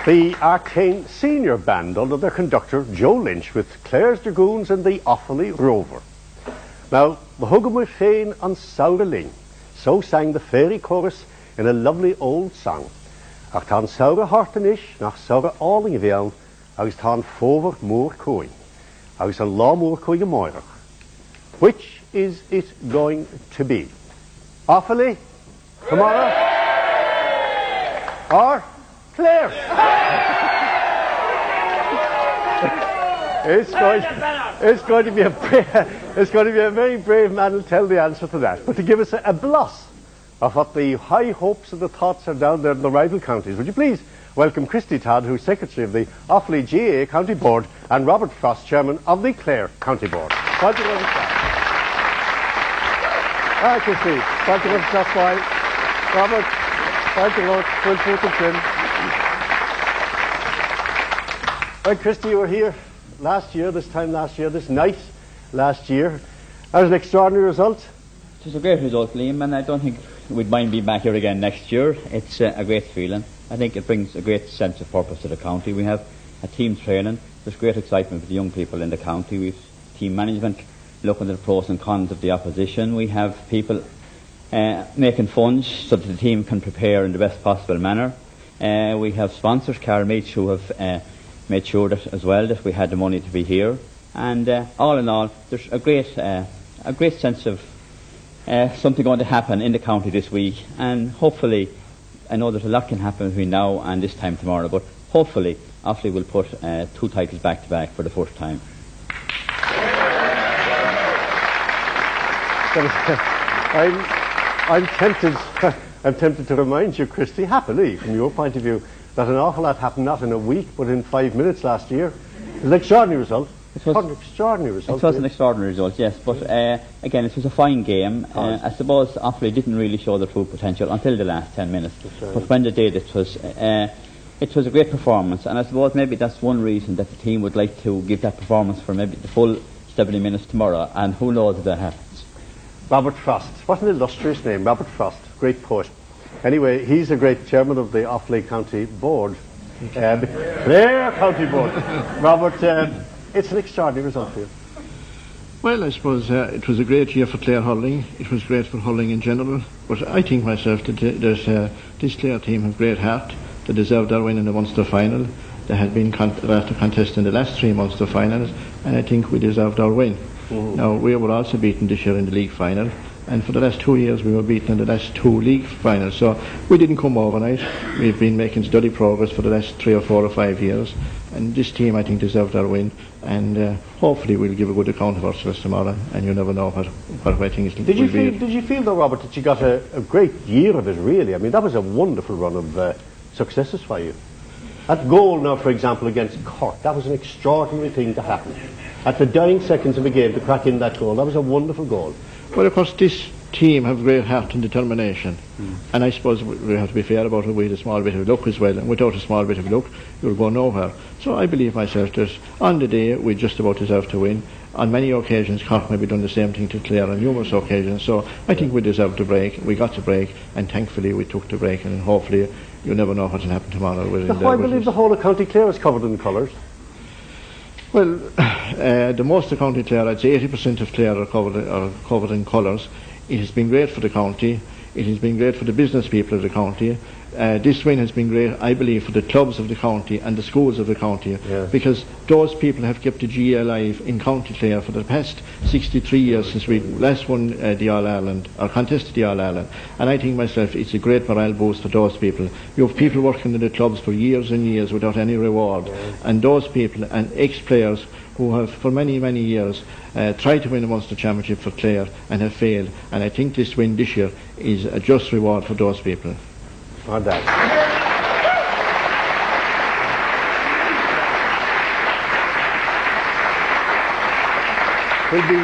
The Arcane Senior Band under their conductor Joe Lynch with Clare's Dragoons and the Offaly Rover. Now, the Hugam Féin on Sauraling, so sang the fairy chorus in a lovely old song. Ach tan Saura Hartanish, nach Saura Alling Vean, agus tan Fover Moor Coin, agus an La Moor Coin Moirach. Which is it going to be? Offaly, tomorrow, or Clare? It's going to be a very brave man who'll tell the answer to that. But to give us a gloss of what the high hopes and the thoughts are down there in the rival counties, would you please welcome Christy Todd, who's Secretary of the Offaly GAA County Board, and Robert Frost, Chairman of the Clare County Board. Thank you very much. Hi, Christy. Thank you very much. That's why. Robert, thank you, Lord. Well, Christy, you were here this time last year, this night last year. That was an extraordinary result. It was a great result, Liam, and I don't think we'd mind being back here again next year. It's a great feeling. I think it brings a great sense of purpose to the county. We have a team training. There's great excitement for the young people in the county. We've team management looking at the pros and cons of the opposition. We have people making funds so that the team can prepare in the best possible manner. We have sponsors, Clare Meats, who have made sure that as well that we had the money to be here. And all in all, there's a great sense of something going to happen in the county this week. And hopefully, I know that a lot can happen between now and this time tomorrow, but hopefully Offaly will put 2 titles back to back for the first time. I'm tempted to remind you, Christy, happily, from your point of view, that an awful lot happened not in a week, but in 5 minutes last year. It was an extraordinary result. It was an extraordinary result. It was an extraordinary result, yes. But again, it was a fine game. I suppose Offaly didn't really show their true potential until the last 10 minutes. But when they did, it was a great performance. And I suppose maybe that's one reason that the team would like to give that performance for maybe the full 70 minutes tomorrow. And who knows if that happens. Robert Frost. What an illustrious name, Robert Frost. Great poet. Anyway, he's a great chairman of the Offaly County Board. Clare County Board. Robert, it's an extraordinary result for you. Well, I suppose it was a great year for Clare hurling. It was great for hurling in general. But I think myself that this Clare team have great heart. They deserved their win in the Munster final. They had been after contesting the last 3 Munster finals, and I think we deserved our win. Now, we were also beaten this year in the league final, and for the last 2 years we were beaten in the last 2 league finals, so we didn't come overnight. We've been making steady progress for the last 3 or 4 or 5 years, and this team, I think, deserved our win, and hopefully we'll give a good account of ourselves tomorrow, and you never know what I think it will be. Did you feel though, Robert, that you got a great year of it, really? I mean, that was a wonderful run of successes for you. That goal now, for example, against Cork, that was an extraordinary thing to happen. At the dying seconds of the game to crack in that goal, that was a wonderful goal. Well, of course, this team have great heart and determination, and I suppose we have to be fair about it. We had a small bit of luck as well, and without a small bit of luck, you'll go nowhere. So I believe myself that on the day we just about deserve to win. On many occasions, Cork maybe done the same thing to Clare on numerous occasions, so I think we deserved the break. We got the break, and thankfully we took the break, and hopefully you never know what will happen tomorrow. I believe the whole of County Clare is covered in colours. Well, the most of County Clare, I'd say 80% of Clare are covered in colours. It has been great for the county. It has been great for the business people of the county. This win has been great, I believe, for the clubs of the county and the schools of the county, because those people have kept the GAA alive in County Clare for the past 63 years since we last won the All-Ireland, or contested the All-Ireland. And I think myself it's a great morale boost for those people. You have people working in the clubs for years and years without any reward, and those people and ex-players who have for many, many years tried to win a Munster Championship for Clare and have failed. And I think this win this year is a just reward for those people. On that. We'll be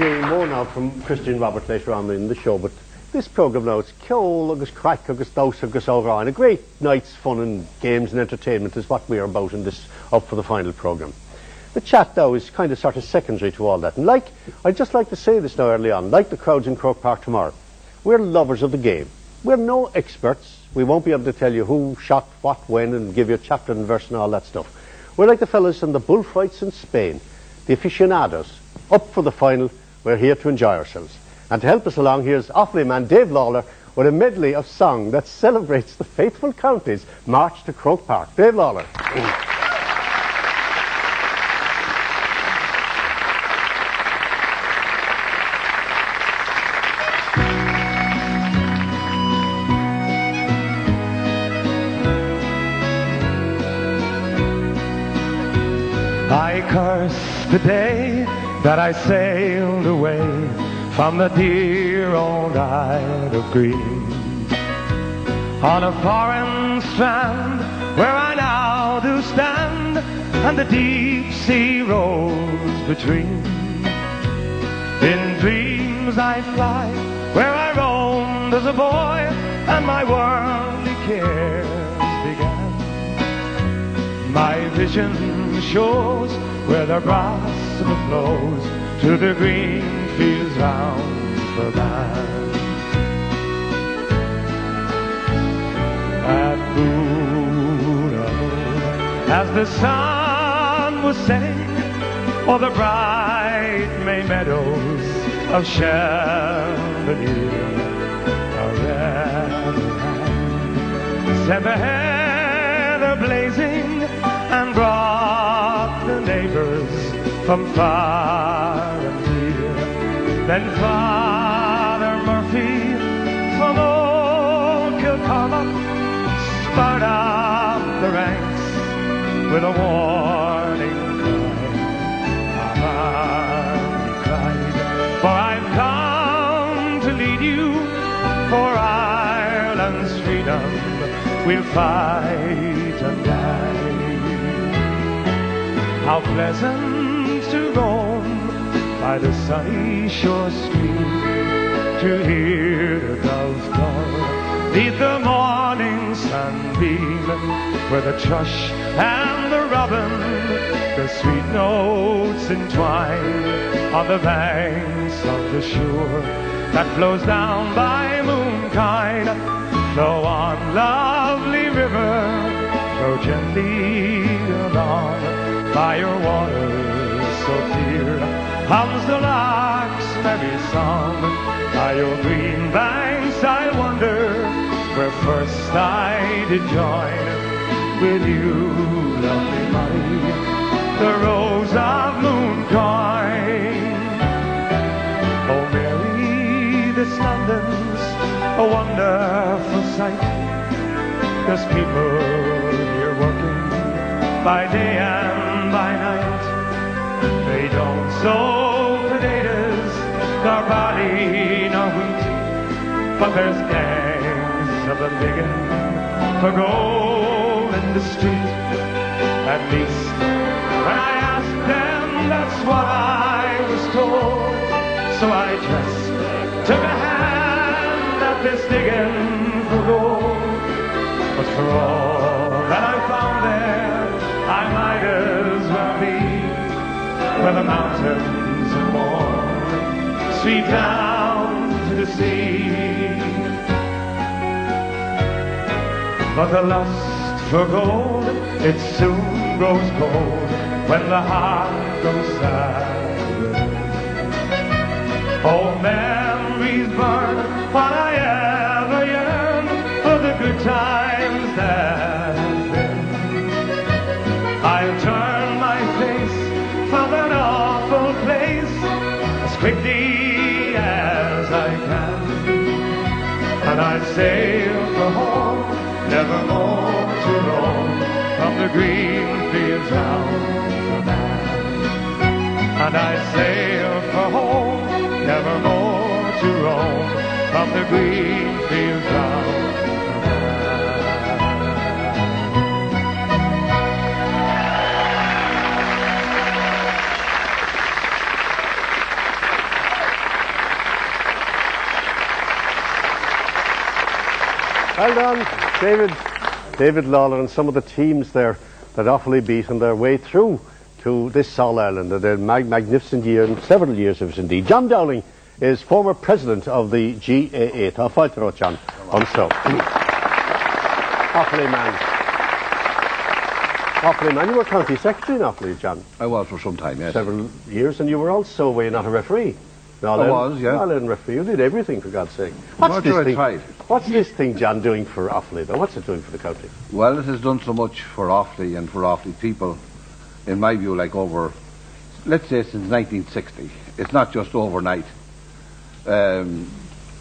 hearing more now from Christy and Robert later on in the show, but this programme now, it's Ceol agus Crack agus Dós agus Óráin. A great night's fun and games and entertainment is what we are about in this Up for the Final programme. The chat though is kind of sort of secondary to all that, and I'd just like to say this now early on, like the crowds in Croke Park tomorrow, we're lovers of the game. we're no experts. We won't be able to tell you who shot what when and give you chapter and verse and all that stuff. We're like the fellas in the bullfights in Spain, the aficionados, up for the final. We're here to enjoy ourselves. And to help us along, here's Offaly man Dave Lawler with a medley of song that celebrates the faithful county's march to Croke Park. Dave Lawler. I curse the day that I sailed away from the dear old Isle of Green, on a foreign strand where I now do stand, and the deep sea rolls between. In dreams I fly where I roamed as a boy, and my worldly cares began. My vision shows where the grass flows to the green fields round for man. At moon, as the sun was setting, o'er the bright May meadows of Chandelier, a red hand set the heather blazing and brought the neighbors from far and near. Then Father Murphy from old Kilcormac spurred up the ranks with a warning cry. He cried, for I've come to lead you, for Ireland's freedom we'll fight and die. How pleasant to roam by the sunny shore stream, to hear the doves call, beat the morning sunbeam, where the thrush and the robin, the sweet notes entwine on the banks of the shore that flows down by Moonkind. Flow on, lovely river, flow gently along, by your waters so clear hums the lark's merry song. By your green banks I wonder, where first I did join with you, lovely Molly, the rose of Mooncoin. Oh Mary, this London's a wonderful sight. There's people here working by day and by night. They don't sow potatoes, nor barley, nor wheat, but there's gangs of them digging for gold in the street. At least when I asked them, that's what I was told. So I just took a hand at this digging for gold. But for all that I found there, I might as well be where the mountains are more, sweep down to the sea. But the lust for gold, it soon grows cold when the heart goes sad. Oh, memories burn while I ever yearn for the good times that have been. I'll turn my face from that awful place as quickly as I can, and I sail for home, never more to roam from the green fields round for man. And I sail for home, never more to roam from the green fields round. Well done, David Lawler and some of the teams there that Offaly beat on their way through to this All Ireland. They had a magnificent year, and several years it was indeed. John Dowling is former president of the GAA. Tá fáilte John. Also. Offaly man. Offaly man, you were county secretary in Offaly, John. I was for some time, yes. Several years, and you were also, were you not a referee? I was, yeah. All-in referee. You did everything, for God's sake. What's this thing, John, doing for Offaly, though? What's it doing for the county? Well, it has done so much for Offaly and for Offaly people, in my view, like over, let's say since 1960. It's not just overnight. A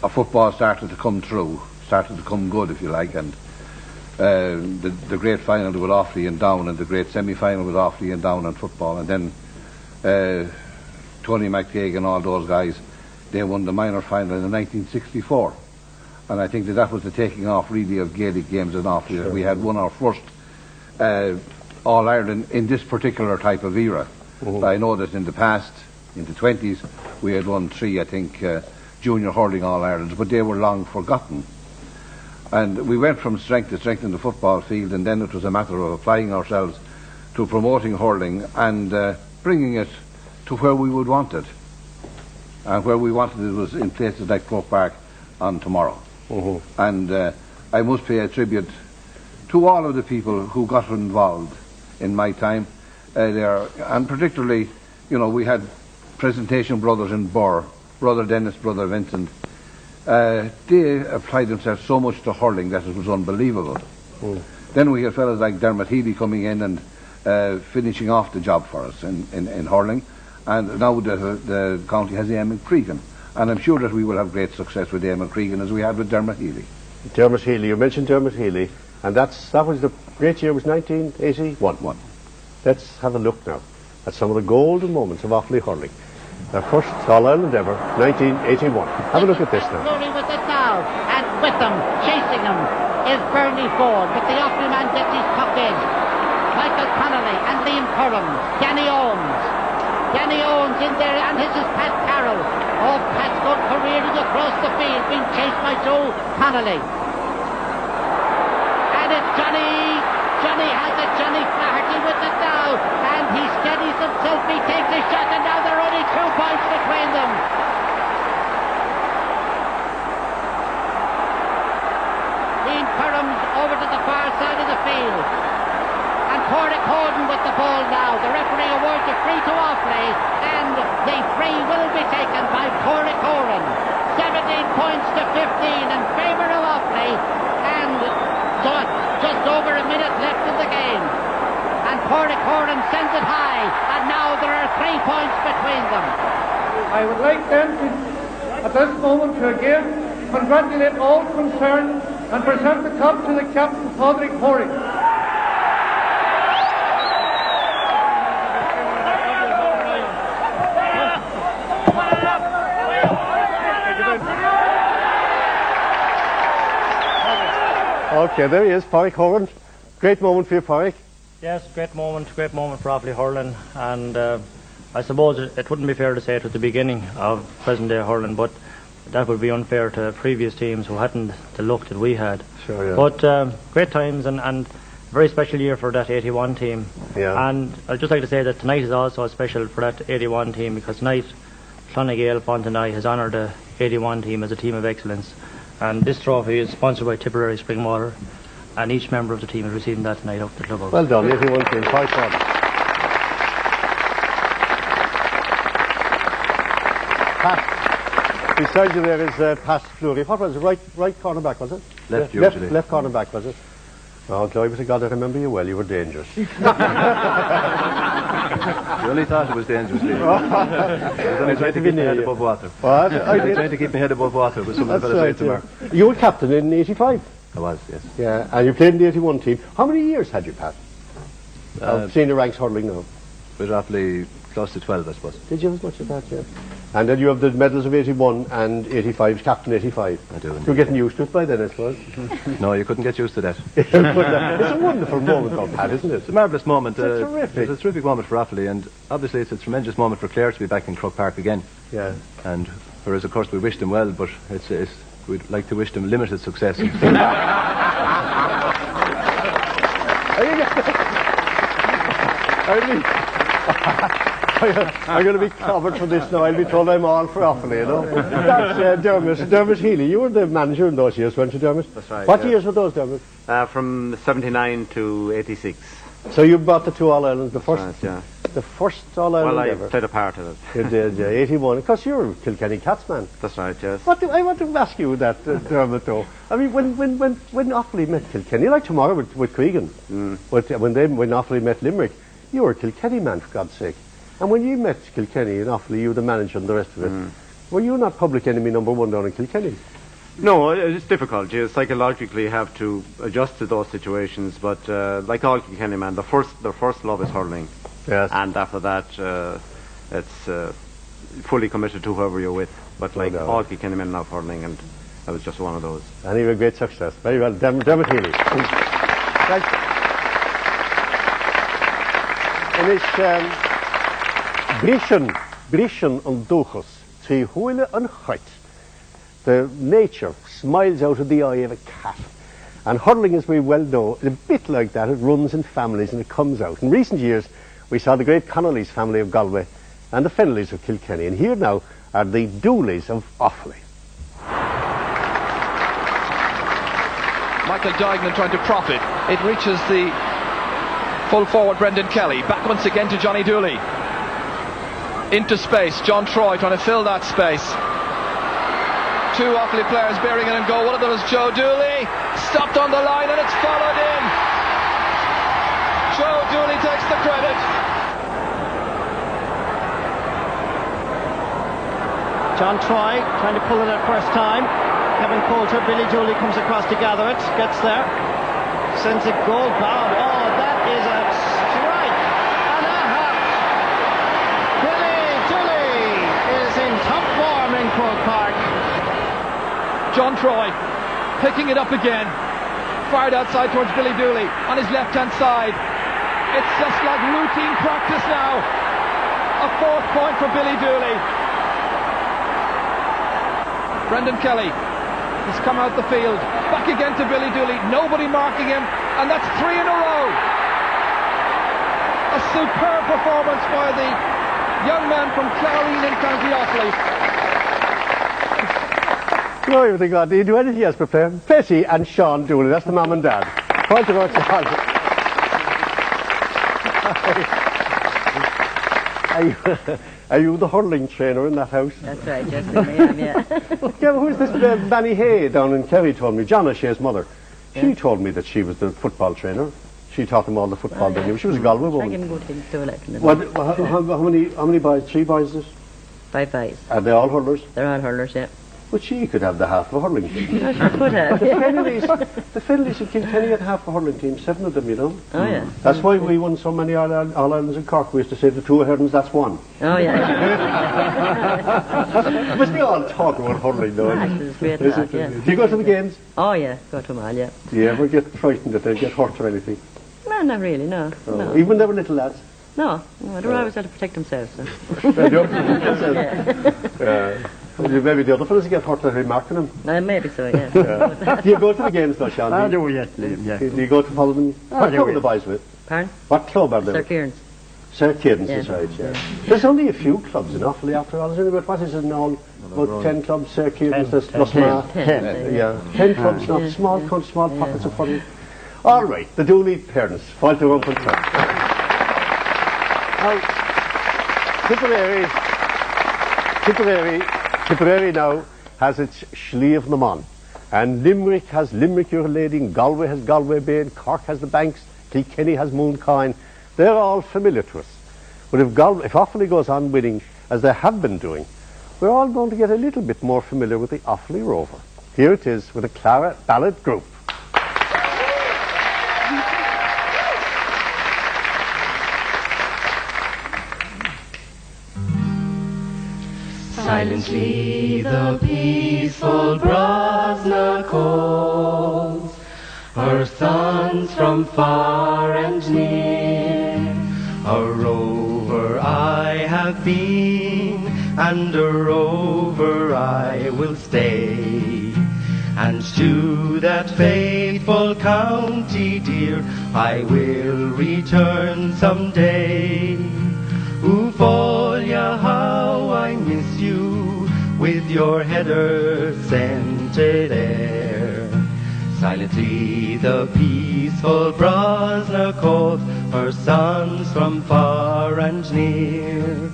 football started to come through, started to come good, if you like, and the great final with Offaly and Down, and the great semi-final with Offaly and Down on football, and then Tony McTague and all those guys, they won the minor final in 1964. And I think that was the taking off really of Gaelic games in Offaly. Sure. We had won our first All-Ireland in this particular type of era. Mm-hmm. I know that in the past, in the 20s, we had won 3, I think, junior hurling All-Irelands, but they were long forgotten. And we went from strength to strength in the football field, and then it was a matter of applying ourselves to promoting hurling and bringing it to where we would want it. And where we wanted it was in places like Croke Park on tomorrow. Mm-hmm. And I must pay a tribute to all of the people who got involved in my time there, and particularly, we had Presentation Brothers in Burr, Brother Dennis, Brother Vincent. They applied themselves so much to hurling that it was unbelievable. Mm. Then we had fellas like Dermot Healy coming in and finishing off the job for us in hurling, and now the county has Eamon Cregan, and I'm sure that we will have great success with Eamon Cregan as we had with Dermot Healy. Dermot Healy, you mentioned Dermot Healy, and that was the great year was 1981. Let's have a look now at some of the golden moments of Offaly hurling. Their first All-Ireland ever, 1981. Have a look at this now. Slowly with it now, and with them, chasing him, is Bernie Ford, but the Offaly man gets his puck in. Michael Connolly and Liam Curran, Danny Owens. Danny Owens in there, and this is Pat Carroll. Oh, Pat's going careering across the field, being chased by Joe Connolly. And it's Johnny has it, Johnny Flaherty with it now, and he steadies himself, he takes a shot, and now there are only 2 points between them. Liam Curran's over to the far side of the field, and Cormac Holden with the ball now. The referee awards a free to Offaly, and the free will be taken by Cormac Holden. 17 points to 15 in favour of Offaly, and just over a minute left in the game. And Cormac Holden sends it high, and now there are 3 points between them. I would like then to, at this moment, to again congratulate all concerned and present the cup to the captain, Padraig Horing. Okay, there he is, Padraig Horan. Great moment for you, Padraig. Yes, great moment for Offaly hurling, and I suppose it wouldn't be fair to say it was the beginning of present day hurling, but that would be unfair to previous teams who hadn't the luck that we had. Sure, yeah. But great times, and very special year for that 81 team. Yeah. And I'd just like to say that tonight is also special for that 81 team, because tonight Clonagale Fontenay has honoured the 81 team as a team of excellence. And this trophy is sponsored by Tipperary Springwater, and each member of the team is receiving that tonight up the club house. Well done, 81 team, quite fun. Pat, beside you there is Pat Fleury. What was it, right cornerback, was it? Left usually. Left cornerback, was it? Oh, glory be to God, I remember you well, you were dangerous. You only thought it was dangerous, Lee. I was only trying to keep my head above water. What? I was trying to keep my head above water with some of the fellas right tomorrow. Yeah. You were captain in 85? I was, yes. Yeah, and you played in the 81 team. How many years had you, Pat? Senior ranks hurling now? We're roughly close to 12, I suppose. Did you have as much as that, yeah? And then you have the medals of 81 and 85, captain 85. I do. You're getting used to it by then, I suppose. No, you couldn't get used to that. It's a wonderful moment, though, Pat, isn't it? It's a marvellous moment. It's terrific. It's a terrific moment for Offaly, and obviously it's a tremendous moment for Clare to be back in Croke Park again. Yeah. And whereas, of course, we wish them well, but we'd like to wish them limited success. I'm going to be covered for this now. I'll be told I'm all for Offaly, you know. That's Dermot Healy. You were the manager in those years, weren't you, Dermot? That's right. What years were those, Dermot? From 79 to 86. So you brought the two All-Irelands, the first, Right, yeah. the first All-Ireland Well, I ever. played a part in it. You did, yeah, 81. Because you're a Kilkenny Cats man. That's right, yes. I want to ask you that, Dermot, though. I mean, when Offaly met Kilkenny, like tomorrow with Cregan, when Offaly met Limerick, you were a Kilkenny man, for God's sake. And when you met Kilkenny and Offaly, you were the manager and the rest of it, were you not public enemy number one down in Kilkenny? No, it's difficult. You psychologically have to adjust to those situations, but like all Kilkenny men, their first love is hurling. Yes. And after that, it's fully committed to whoever you're with. But like all Kilkenny men love hurling, and I was just one of those. And you were a great success. Very well. Dermot Healy. Right. En is Brishan and Duchas, three huile and height. The nature smiles out of the eye of a cat. And hurling, as we well know, is a bit like that. It runs in families and it comes out. In recent years, we saw the great Connolly's family of Galway and the Fennellys of Kilkenny. And here now are the Dooleys of Offaly. Michael Duignan trying to profit. It reaches the full forward Brendan Kelly. Back once again to Johnny Dooley. Into space. John Troy trying to fill that space. Two Offaly players bearing it and go. One of them is Joe Dooley. Stopped on the line and it's followed in. Joe Dooley takes the credit. John Troy trying to pull it at first time. Kevin Coulter, Billy Dooley comes across to gather it, gets there, sends it goal bound. Oh, that is a strike and a half. Billy Dooley is in top form in Croke Park. John Troy picking it up again. Fired outside towards Billy Dooley on his left-hand side. It's just like routine practice now. A fourth point for Billy Dooley. Brendan Kelly has come out the field. Back again to Billy Dooley. Nobody marking him. And that's three in a row. A superb performance by the young man from Clare in County Offaly. Glory to God. Do you do anything else but play? Petty and Sean Dooley. That's the mum and dad. Point to God, Sean. Are you the hurling trainer in that house? That's right, yes, I am, yeah. Yeah, who's this Manny Hay down in Kerry told me, John O'Shea's mother. She told me that she was the football trainer. She taught them all the football they knew. She was a Galway woman. I can go to the toilet. How many boys? 3 boys is it? 5 boys. Are they all hurlers? They're all hurlers, yeah. But she could have the half of a hurling team. I could have. The Fennellys of Kilkenny had half a hurling team, 7 of them, you know. Oh, yeah. That's why we won so many All-Irelands in Cork. We used to say the 2 Herdens, that's 1. Oh, yeah. Must be all talk about hurling, though. It's great talk, yeah. Do you go to the games? Oh, yeah, go to them all, yeah. Do you ever get frightened that they'll get hurt or anything? No, not really, no. Oh. No. Even when they were little lads? No, they're always have to protect themselves. So. Maybe the other fellas get hurt that are marking them. Maybe so, yeah. Do you go to the games though, Sean? I do, yes, yeah. Do you go to follow them? What club are the boys with? Pardon? What club are they Sir with? Kieran's. Sir Kieran's, Yeah. that's right, yeah. There's only a few clubs in Offaly after all. There's only about, what is it in all? About 10 clubs, Sir Kieran's, there's Lusmar. 10. Yeah, 10 clubs, not small pockets of hurling. All right, the Dooley parents, fall to 1.5. Now, Tipperary now has its Slieve na Mon, and Limerick has Limerick Urlading, Galway has Galway Bay, Cork has the Banks, Kilkenny has Mooncoin. They're all familiar to us. But if Offaly goes on winning, as they have been doing, we're all going to get a little bit more familiar with the Offaly Rover. Here it is with a Clare ballad group. Silently the peaceful Brosna calls her sons from far and near. A rover I have been, and a rover I will stay. And to that faithful county dear I will return someday. Ufolia, how I miss you, with your header centered air. Silently the peaceful Brosna calls her sons from far and near.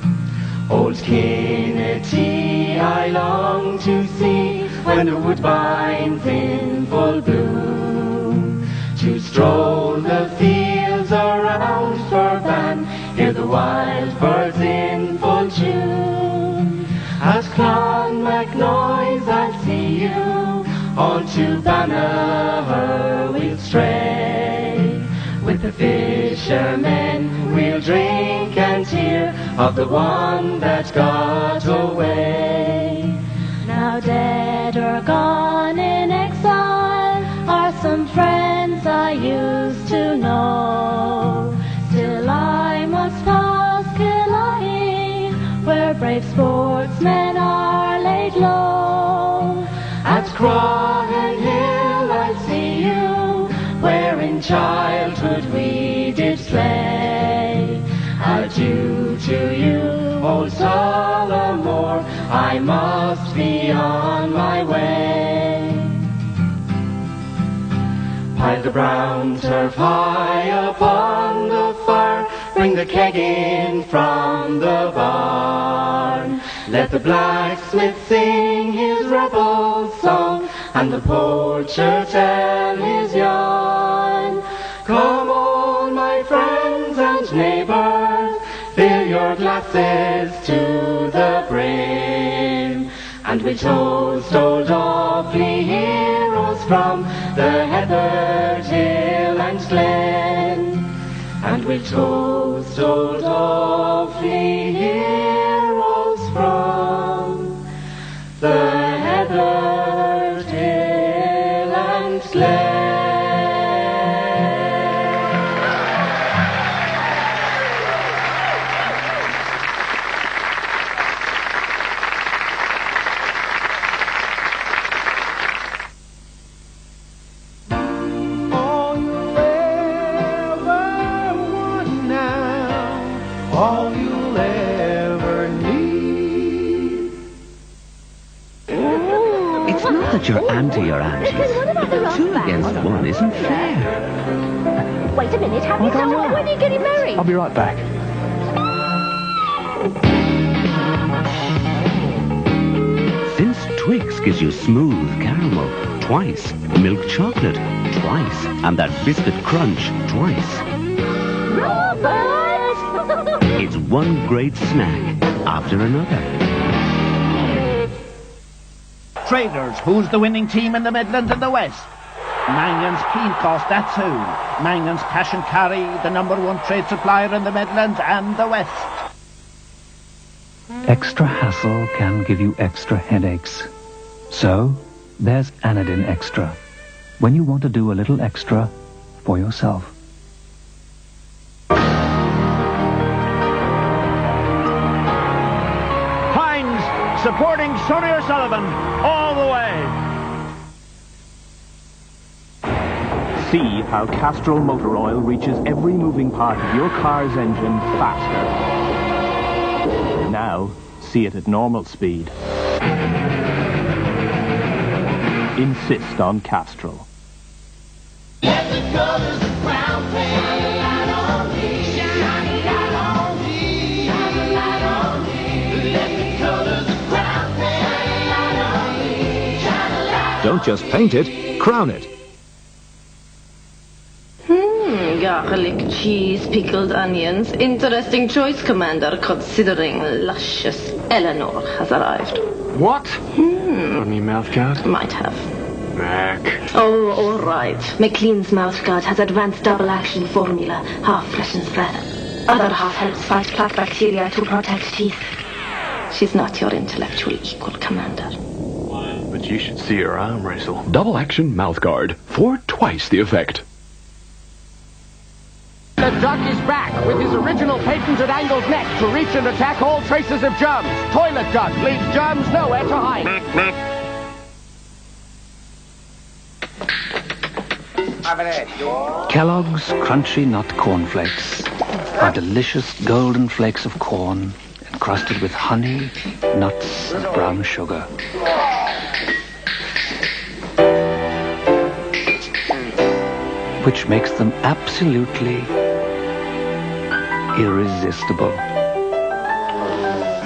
Old Kinnetty I long to see, when the woodbine's in full bloom, to stroll the fields around Furban, hear the wild birds in full tune. At Clonmacnoise I'll see you, on to Banagher we'll stray. With the fishermen we'll drink and hear of the one that got away. Now dead or gone in exile are some friends I used to know. Still I must pass Killarney, where brave sportsmen are laid low. At Croghan Hill I'll see you, where in childhood we did play. Adieu to you, old Solomore, I must be on my way. Pile the brown turf high upon the fire, bring the keg in from the barn. Let the blacksmith sing his rebel song, and the poacher tell his yarn. Come on, my friends and neighbours, fill your glasses to the brim, and we toast old Offaly heroes from the heathered hill and glen. And we toast old Offaly heroes from the heathered hill and glen. All you'll ever need. It's not that you're anti your aunties. Two against one isn't fair. Wait a minute, have you done? When are you getting married? I'll be right back. Since Twix gives you smooth caramel twice, milk chocolate twice, and that biscuit crunch twice. Robert! It's one great snack after another. Traders, who's the winning team in the Midlands and the West? Mangan's Cleancost, that's who. Mangan's Cash and Carry, the #1 trade supplier in the Midlands and the West. Extra hassle can give you extra headaches. So, there's Anadin Extra, when you want to do a little extra for yourself. Heinz, supporting Sonny O'Sullivan all the way. See how Castrol motor oil reaches every moving part of your car's engine faster. Now, see it at normal speed. Insist on Castrol. Let the colors of brown paint light on me, shine light on me, shine light on me. Let the colors of brown paint light on me, shine light. Don't just paint it, crown it. Garlic, cheese, pickled onions. Interesting choice, Commander, considering luscious Eleanor has arrived. What? On your mouth guard? Might have. Mac. Oh, all right. McLean's mouthguard has advanced double-action formula. Half freshens breath. Other half helps fight plaque bacteria to protect teeth. She's not your intellectual equal, Commander. But you should see her arm wrestle. Double action mouth guard for twice the effect. The duck is back with his original patented angled neck to reach and attack all traces of germs. Toilet duck leaves germs nowhere to hide. Kellogg's Crunchy Nut Cornflakes. are delicious golden flakes of corn encrusted with honey, nuts, and brown sugar. Which makes them absolutely irresistible.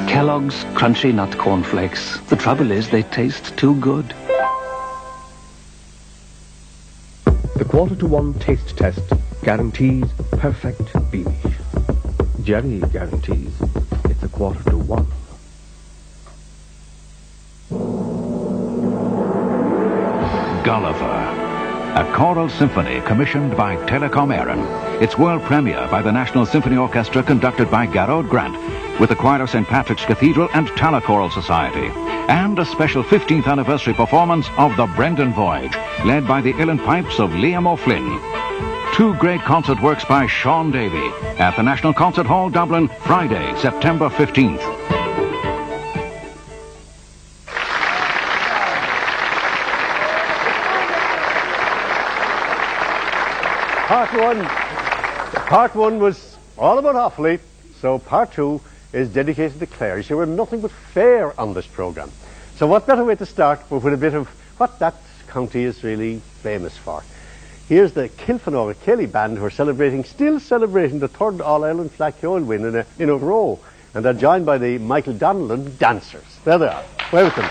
Kellogg's Crunchy Nut Cornflakes. The trouble is they taste too good. The 1/4 taste test guarantees perfect beamish. Jerry guarantees it's a 1/4. Gulliver, a choral symphony commissioned by Telecom Éireann. Its world premiere by the National Symphony Orchestra conducted by Garrod Grant with the choir of St. Patrick's Cathedral and Tala Choral Society. And a special 15th anniversary performance of The Brendan Voyage, led by the uilleann pipes of Liam O'Flynn. 2 great concert works by Sean Davey at the National Concert Hall, Dublin, Friday, September 15th. Part one was all about Offaly, so part 2 is dedicated to Clare. You see, we're nothing but fair on this programme. So what better way to start but with a bit of what that county is really famous for. Here's the Kilfenora Kelly band who are still celebrating the 3rd All-Ireland Flack-Yoil win in a row. And they're joined by the Michael Donnellan Dancers. There they are. Welcome.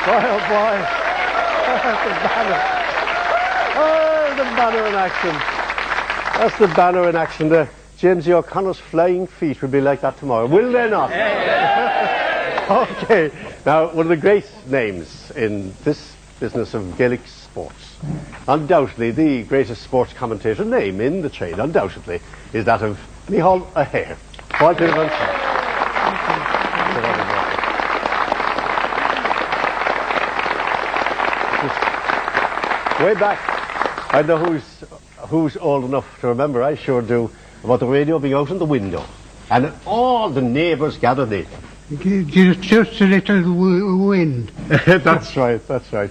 Boy, oh boy. The banner. Oh, the banner in action. That's the banner in action there. James O'Connor's flying feet will be like that tomorrow. Will they not? Okay, now one of the great names in this business of Gaelic sports, undoubtedly the greatest sports commentator name in the trade, undoubtedly, is that of Micheál O'Hare. Way back, I know who's old enough to remember, I sure do, about the radio being out in the window and all the neighbours gathered in. Just a little wind. That's right,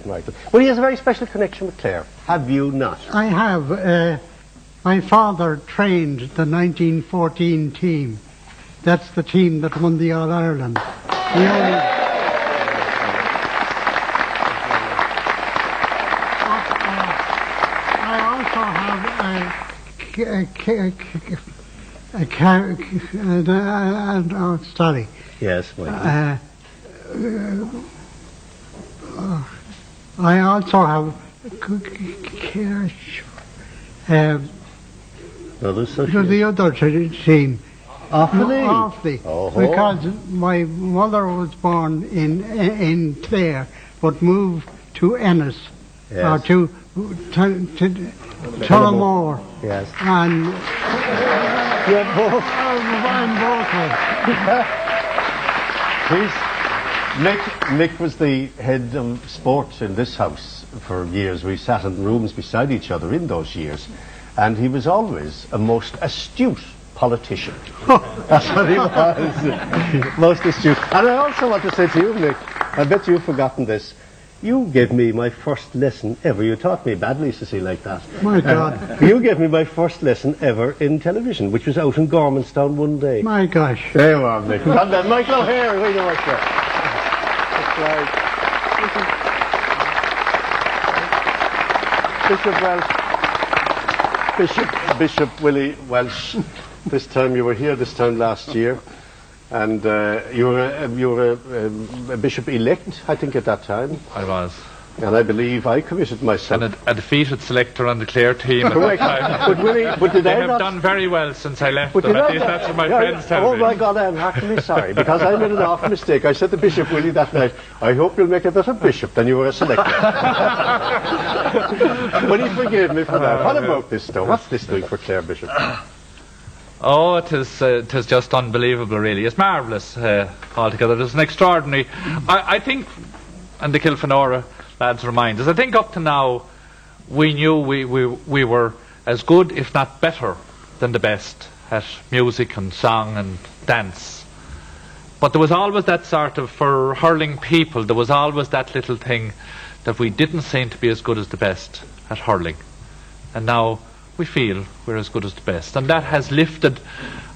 Michael. Well, he has a very special connection with Clare. Have you not? I have. My father trained the 1914 team. That's the team that won the All-Ireland. I also have sorry. Yes, Michael. I also have the other team. Offaly. Because my mother was born in Clare, but moved to Ennis, or to Tullamore. Yes. And you're both. I'm both. Please, Mick was the head of sport in this house for years. We sat in rooms beside each other in those years, and he was always a most astute politician. That's what he was. Most astute. And I also want to say to you, Mick, I bet you've forgotten this. You gave me my first lesson ever. You taught me badly, Cecile, like that. My God. You gave me my first lesson ever in television, which was out in Gormanstown one day. My gosh. There you are, Mick. And then Michael O'Hare, we know what's there. That's right. Bishop Willie Welsh. This time you were here this time last year, and you were a bishop-elect, I think, at that time. I was. And I believe I committed myself. And a defeated selector on the Clare team at that time. But they have done very well since I left them. At least that's what my friends tell me. Oh my God, I'm heartily sorry, because I made an awful mistake. I said to Bishop Willie that night, I hope you'll make a better bishop than you were a selector. But he forgave me for that. What about this, though? What's this doing for Clare, Bishop? Oh, it is just unbelievable, really. It's marvellous altogether. It's an extraordinary... I think, and the Kilfenora lads remind us, I think up to now we knew we were as good, if not better, than the best at music and song and dance. But there was always that sort of, for hurling people, there was always that little thing that we didn't seem to be as good as the best at hurling. And now we feel we're as good as the best. And that has lifted,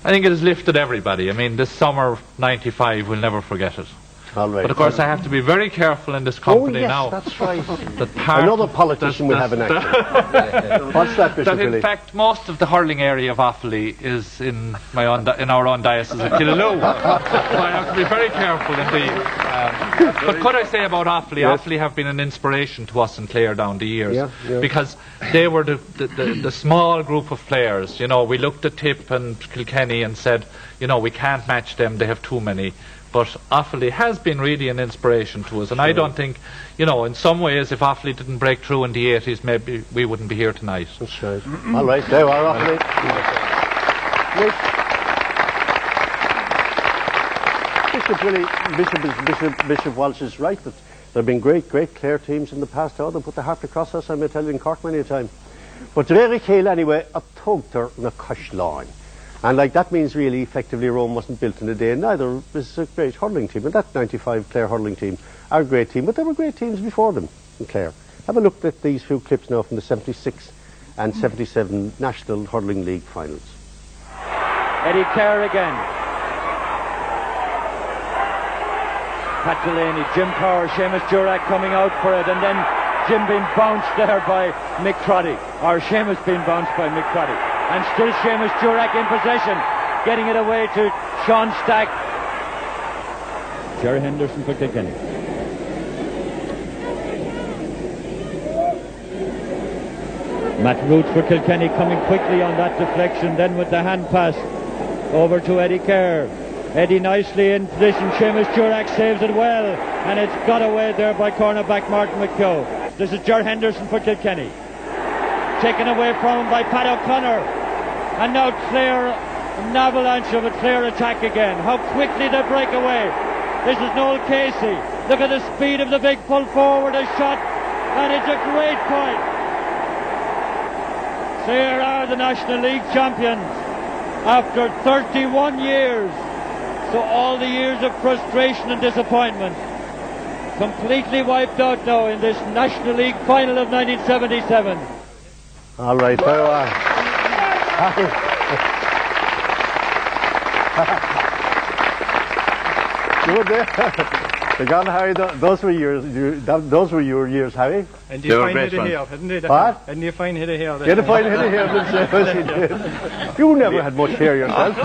I think it has lifted everybody. I mean, this summer of '95, we'll never forget it. All right. But of course I have to be very careful in this company now. Oh yes, that's right. That another politician will have an action. What's that, Bishop That in fact most of the hurling area of Offaly is in our own diocese of Killaloe. So I have to be very careful indeed. But could I say about Offaly, yes. Offaly have been an inspiration to us in Clare down the years. Yeah. Because they were the small group of players. You know, we looked at Tip and Kilkenny and said, you know, we can't match them, they have too many. But Offaly has been really an inspiration to us, and I don't think, you know, in some ways, if Offaly didn't break through in the 80s, maybe we wouldn't be here tonight. That's right. All right, there you are, Offaly. Bishop Walsh is right that there have been great Clare teams in the past. Oh, they put the heart across us, I may tell you, in Cork many a time. But Dreri Cale, anyway, a tugter na Cushline. And like that means really effectively Rome wasn't built in a day, and neither was a great hurling team. And that 95 Clare hurling team are a great team, but there were great teams before them in Clare. Have a look at these few clips now from the 76 and 77 National Hurling League finals. Eddie Clare again. Pat Delaney, Jim Power, Seamus Durack coming out for it, and then Jim being bounced there by Mick Crotty, or Seamus being bounced by Mick Crotty. And still Seamus Durack in possession, getting it away to Sean Stack. Jerry Henderson for Kilkenny. Matt Root for Kilkenny coming quickly on that deflection, then with the hand pass over to Eddie Kerr. Eddie nicely in position. Seamus Jurek saves it well, and it's got away there by cornerback Martin McKeough. This is Ger Henderson for Kilkenny. Taken away from him by Pat O'Connor. And now Clare, an avalanche of a Clare attack again. How quickly they break away. This is Noel Casey. Look at the speed of the big pull forward, a shot, and it's a great point. Clare are the National League champions after 31 years. So all the years of frustration and disappointment completely wiped out now in this National League final of 1977. All right, there you are. You were there. Again, Harry, those were your years, Harry. And you fine head of hair, hadn't you? What? And you fine head of hair. You had a fine head of hair. You never had much hair yourself.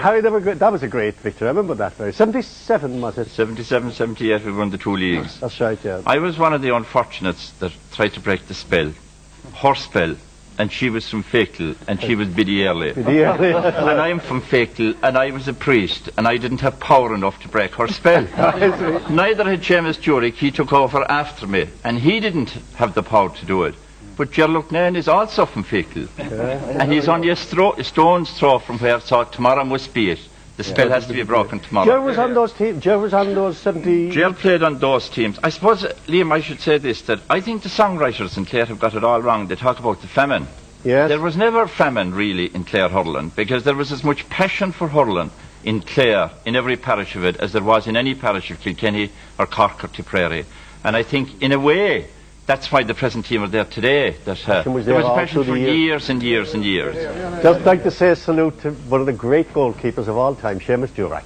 Harry, that was a great victory. I remember that very. 77 was it? 77, 78, we won the two leagues. That's right, yeah. I was one of the unfortunates that tried to break the spell. Her spell. And she was from Feckle, and she was Biddy Early. And I'm from Feckle, and I was a priest, and I didn't have power enough to break her spell. Neither had Seamus Jurek. He took over after me, and he didn't have the power to do it. But Ger Lucknan is also from Feckle, and he's only a stone's throw from where, so tomorrow must be it. The spell has to be broken tomorrow. Ger was on those teams. Ger was on those 70. Ger played on those teams. I suppose, Liam, I should say this, that I think the songwriters in Clare have got it all wrong. They talk about the famine. Yes. There was never famine, really, in Clare hurling, because there was as much passion for hurling in Clare, in every parish of it, as there was in any parish of Kilkenny or Cork or Tipperary. And I think, in a way, that's why the present team are there today. That there was passion for years and years and years. Just like to say a salute to one of the great goalkeepers of all time, Seamus Jurek.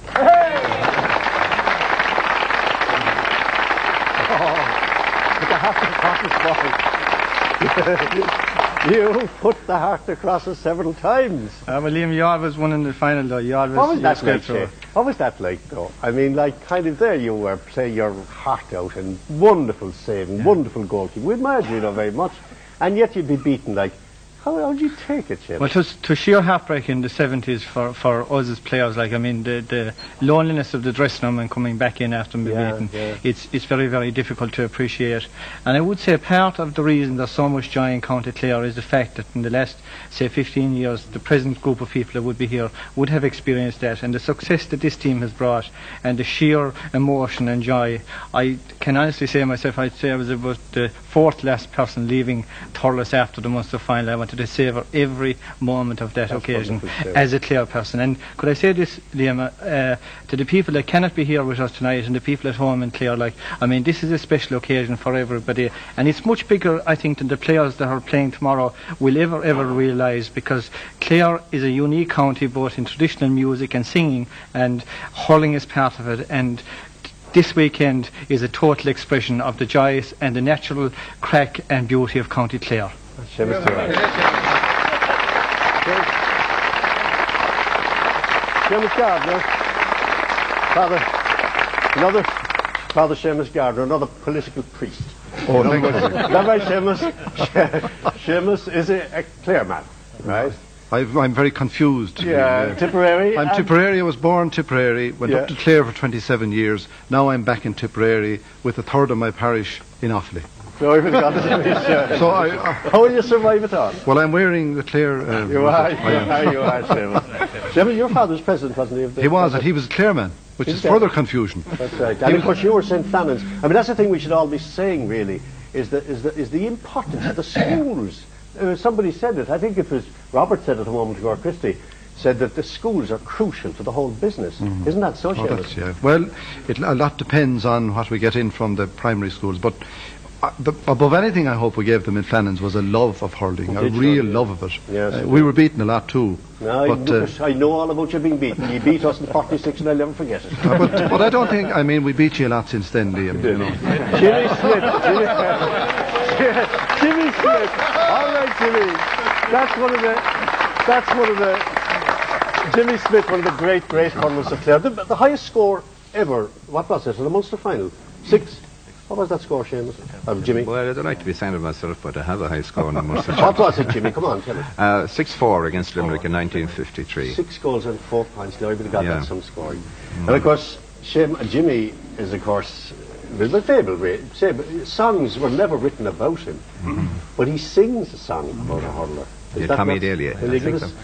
You put the heart across it several times. Well, Liam, you always won in the final, though. You always. What was that like, Jay? What was that like, though? I mean, like, kind of there you were, playing your heart out, and wonderful saving, wonderful goalkeeping. We admired you, very much, and yet you'd be beaten. Like, how did you take it, Jim? Well, it was sheer heartbreak in the 70s for us as players. Like, I mean, the loneliness of the dressing room and coming back in after being beaten, it's very, very difficult to appreciate. And I would say part of the reason there's so much joy in County Clare is the fact that in the last, say, 15 years, the present group of people that would be here would have experienced that. And the success that this team has brought and the sheer emotion and joy, I can honestly say myself, I'd say I was about the fourth last person leaving Thurles after the Munster final. I wanted to savour every moment of that occasion as a Clare person. And could I say this, Liam, to the people that cannot be here with us tonight and the people at home in Clare, like, I mean, this is a special occasion for everybody, and it's much bigger, I think, than the players that are playing tomorrow will ever realise, because Clare is a unique county both in traditional music and singing, and hurling is part of it, and this weekend is a total expression of the joys and the natural crack and beauty of County Clare. Seamus Gardner, Father Seamus Gardner, another political priest. Oh, thank you. Is that right, Seamus? Seamus is a Clare man, right? I'm very confused. Yeah, Tipperary. I'm Tipperary. I was born Tipperary, went up to Clare for 27 years. Now I'm back in Tipperary with a third of my parish in Offaly. So how will you survive it all? Well, I'm wearing the Clare. You are, Seamus. Seamus, your father was president, wasn't he? He was, and he was a Clare man, which is further confusion. That's right. And of course, you were St. Flannan's. I mean, that's the thing we should all be saying, really, is the importance of the schools. Somebody said it. I think it was Robert said it a moment ago, or Christie said that the schools are crucial to the whole business. Isn't that so, Seamus? Well, a lot depends on what we get in from the primary schools, but above anything, I hope we gave them in Flannan's was a love of hurling, a real love of it. Yes, we were beaten a lot too. No, but, I know all about you being beaten. You beat us in 46 and I'll never forget it. But I don't think, I mean, we beat you a lot since then, Liam. You know. Jimmy Smith. Jimmy Smith. All right, Jimmy. That's one of the Jimmy Smith, one of the great hurlers of Clare. The highest score ever, what was it, in the Munster final? What was that score, Seamus? Jimmy? Well, I don't like to be saying it myself, but I have a high score, and I must What was it, Jimmy? Come on, tell us. 6-4 against Limerick in 1953. 6 goals and 4 points. Now, everybody got that some scoring. And, of course, Jimmy is, of course, the fable. Songs were never written about him, but he sings a song about a hurler. Tommy Daly.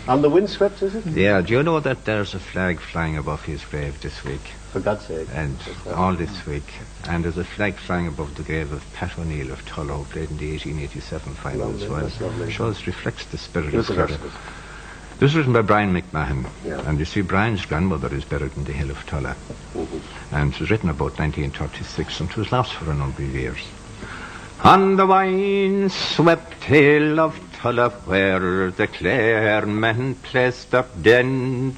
On the windswept, is it? Yeah, do you know that there's a flag flying above his grave this week? For God's sake. And all this week. And there's a flag flying above the grave of Pat O'Neill of Tulla, who played in the 1887 final as well. It shows, reflects the spirit of Clare. This was written by Brian McMahon. Yeah. And you see, Brian's grandmother is buried in the hill of Tulla. And it was written about 1936, and it was lost for a number of years. On the wine-swept hill of Tulla, where the Clare men placed their den,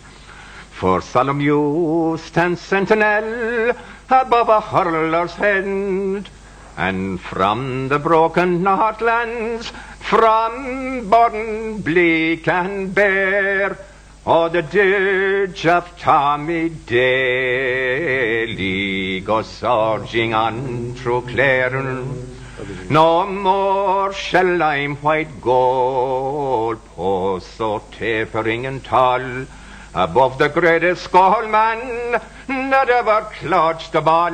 for solemn use stands sentinel above a hurler's head. And from the broken Northlands, from Burren, bleak and bare, the dirge of Tommy Daly goes surging on through Clare. No more shall lime white gold posts so tapering and tall above the greatest skullman that ever clutched the ball,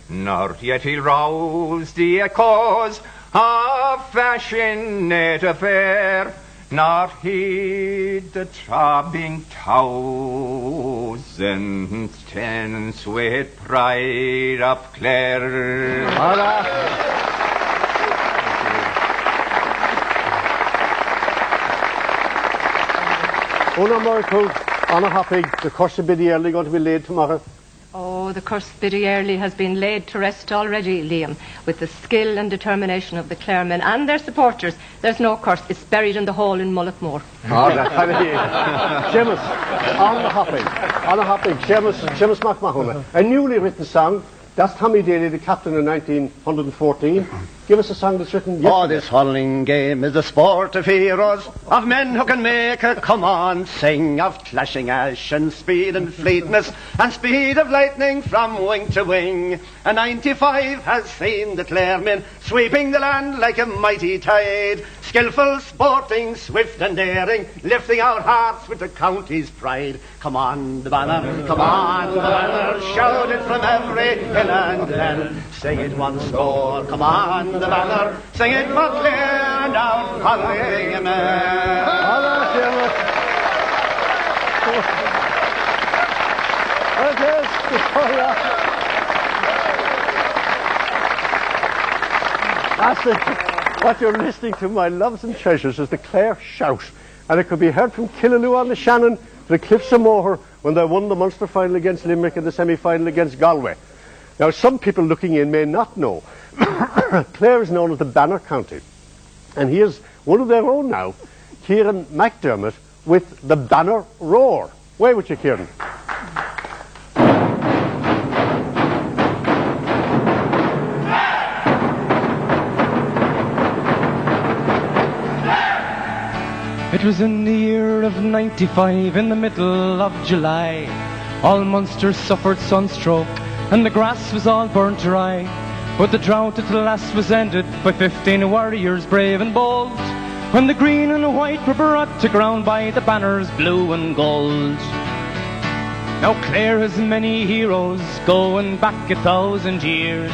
nor yet he'll rouse the echoes of fascinated fair, nor heed the throbbing thousands tense with pride of Clare. Una Miracle, Anna Happy, the curse of Biddy Early going to be laid tomorrow? Oh, the curse of Biddy Early has been laid to rest already, Liam. With the skill and determination of the Clare men and their supporters, there's no curse. It's buried in the hole in Mulletmore. Seamus, Anna Happy, Seamus McMahon, a newly written song. That's Tommy Daly, the captain in 1914. Give us a song that's written yesterday. Oh, this hurling game is the sport of heroes, of men who can make a come on sing, of clashing ash and speed and fleetness, and speed of lightning from wing to wing. And 95 has seen the Clare men sweeping the land like a mighty tide, skillful, sporting, swift and daring, lifting our hearts with the county's pride. Come on, the banner, come on, the banner, shout it from every hill and glen. Sing it once more, come on, the banner, sing it for Clare and out hurling men. That's it. What you're listening to, my loves and treasures, is the Clare shout. And it could be heard from Killaloe on the Shannon to the Cliffs of Moher when they won the Munster final against Limerick and the semi-final against Galway. Now, some people looking in may not know. Clare is known as the Banner County. And here's one of their own now, Kieran McDermott, with the Banner Roar. Where would you, Kieran? It was in the year of 95, in the middle of July. All Munster suffered sunstroke, and the grass was all burnt dry. But the drought at the last was ended by 15 warriors brave and bold, when the green and white were brought to ground by the banners blue and gold. Now Clare has many heroes going back 1,000 years.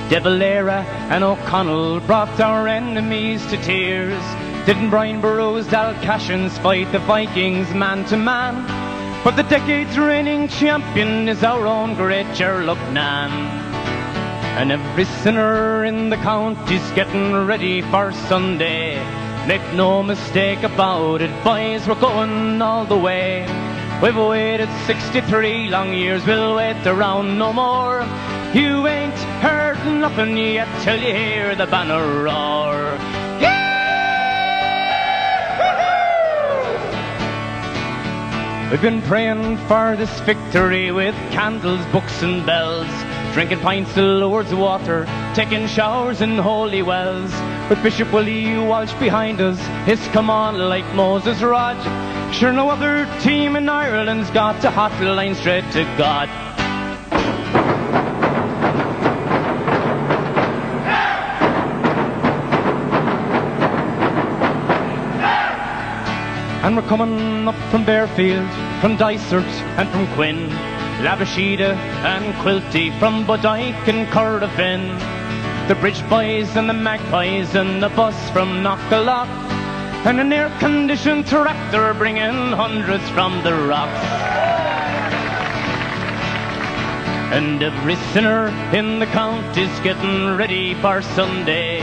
De Valera and O'Connell brought our enemies to tears. Didn't Brian Burrows, Dalcashans fight the Vikings man to man? But the decade's reigning champion is our own great Sherlock Nan. And every sinner in the county's getting ready for Sunday. Make no mistake about it, boys, we're going all the way. We've waited 63 long years, we'll wait around no more. You ain't heard nothing yet till you hear the banner roar. We've been praying for this victory with candles, books and bells, drinking pints of Lord's water, taking showers in holy wells. With Bishop Willie Walsh behind us, it's come on like Moses' rod. Sure no other team in Ireland's got a hotline straight to God. And we're coming up from Bearfield, from Dysart and from Quinn, Labashida and Quilty, from Bodyke and Corrafin, the Bridge Boys and the Magpies and the bus from Knockalock, and an air-conditioned tractor bringing hundreds from the rocks. And every sinner in the county's getting ready for Sunday.